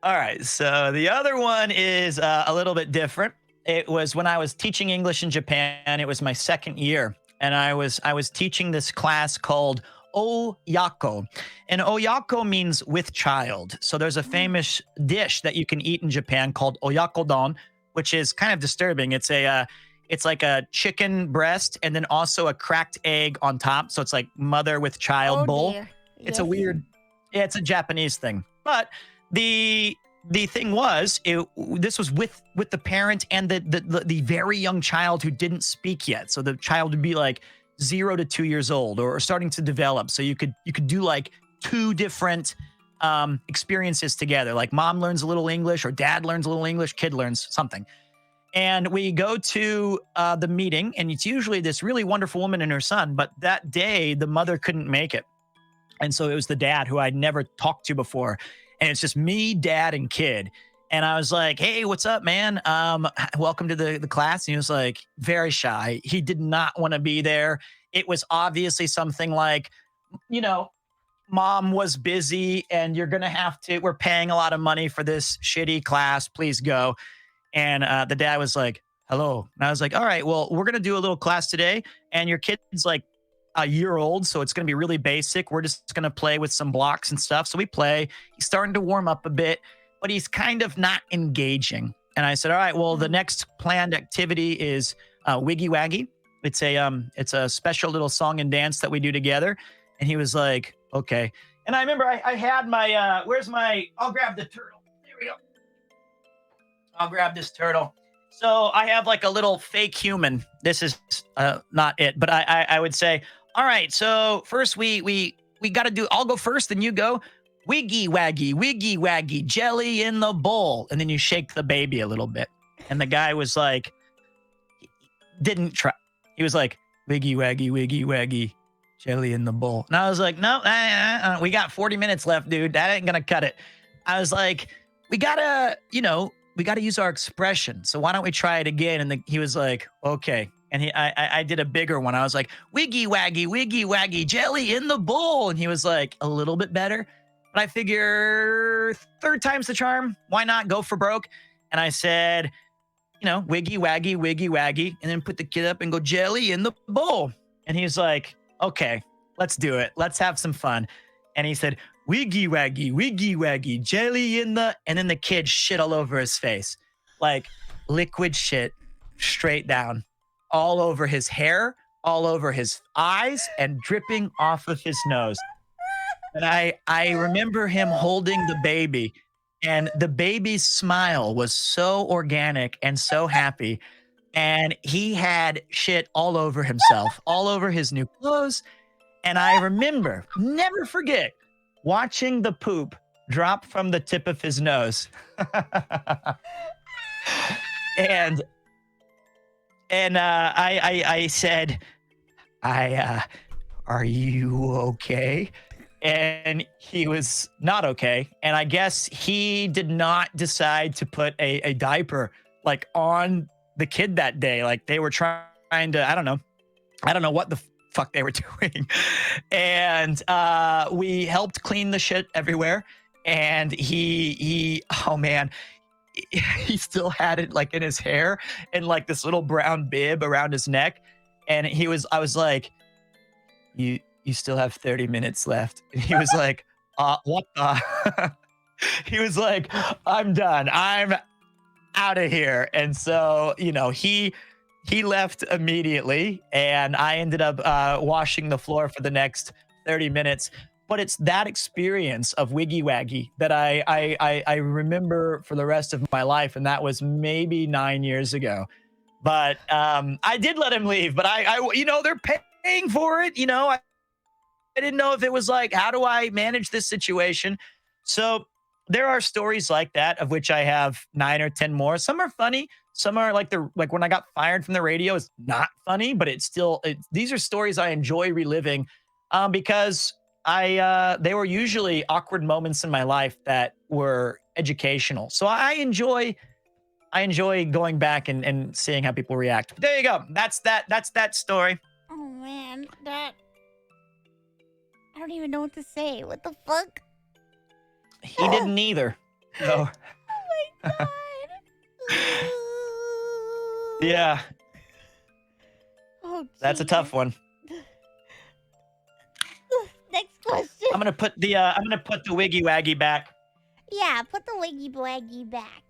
All right. So the other one is a little bit different. It was when I was teaching English in Japan. It was my second year, and I was teaching this class called Oyako, and Oyako means with child. So there's a Mm. famous dish that you can eat in Japan called Oyakodon, which is kind of disturbing. It's like a chicken breast and then also a cracked egg on top. So it's like mother with child Oh bowl. dear. It's a Yes. weird, yeah, it's a Japanese thing. But the the thing was, this was with the parent and the very young child who didn't speak yet. So the child would be like 0 to 2 years old or starting to develop. So you could do like two different experiences together. Like mom learns a little English or dad learns a little English, kid learns something. And we go to the meeting, and it's usually this really wonderful woman and her son. But that day, the mother couldn't make it. And so it was the dad who I'd never talked to before. And it's just me, dad, and kid. And I was like, hey, what's up, man? Welcome to the class. And he was like, very shy. He did not want to be there. It was obviously something like, you know, mom was busy and you're going to have to, we're paying a lot of money for this shitty class. Please go. And the dad was like, hello. And I was like, all right, well, we're going to do a little class today. And your kid's like a year old. So it's going to be really basic. We're just going to play with some blocks and stuff. So we play. He's starting to warm up a bit, but he's kind of not engaging. And I said, all right, well, the Mm. next planned activity is Wiggy Waggy. It's a special little song and dance that we do together. And he was like, okay. And I remember I had my, I'll grab the turtle. There we go. I'll grab this turtle. So I have like a little fake human. This is not it, but I would say, all right. So first we got to do. I'll go first, then you go. Wiggy waggy, jelly in the bowl, and then you shake the baby a little bit. And the guy was like, didn't try. He was like, wiggy waggy, jelly in the bowl. And I was like, no, we got 40 minutes left, dude. That ain't gonna cut it. I was like, we gotta use our expression. So why don't we try it again? And he was like, okay. And I did a bigger one. I was like, wiggy waggy, jelly in the bowl. And he was like, a little bit better. But I figure third time's the charm. Why not go for broke? And I said, wiggy waggy, and then put the kid up and go jelly in the bowl. And he's like, okay, let's do it. Let's have some fun. And he said, wiggy waggy, jelly in the, and then the kid shit all over his face, like liquid shit straight down, all over his hair, all over his eyes, and dripping off of his nose. And I remember him holding the baby, and the baby's smile was so organic and so happy. And he had shit all over himself, all over his new clothes. And I remember, never forget, watching the poop drop from the tip of his nose. and I said, are you okay? And he was not okay. And I guess he did not decide to put a diaper like on the kid that day. Like they were trying to, I don't know what the fuck they were doing. And we helped clean the shit everywhere. And oh man, he still had it like in his hair and like this little brown bib around his neck. And I was like, you still have 30 minutes left. And he was like, what the? He was like, I'm done. I'm out of here. And so, he left immediately, and I ended up washing the floor for the next 30 minutes. But it's that experience of Wiggy Waggy that I remember for the rest of my life, and that was maybe 9 years ago. But I did let him leave. But they're paying for it. I didn't know if it was like, how do I manage this situation? So there are stories like that, of which I have 9 or 10 more. Some are funny. Some are like when I got fired from the radio is not funny, but these are stories I enjoy reliving because they were usually awkward moments in my life that were educational. So I enjoy going back and seeing how people react. There you go. That's that story. Oh man, I don't even know what to say. What the fuck? He didn't either. So, Oh my god. yeah, Oh, that's a tough one. Next question. I'm gonna put the Wiggy Waggy back. Yeah, put the Wiggy Waggy back.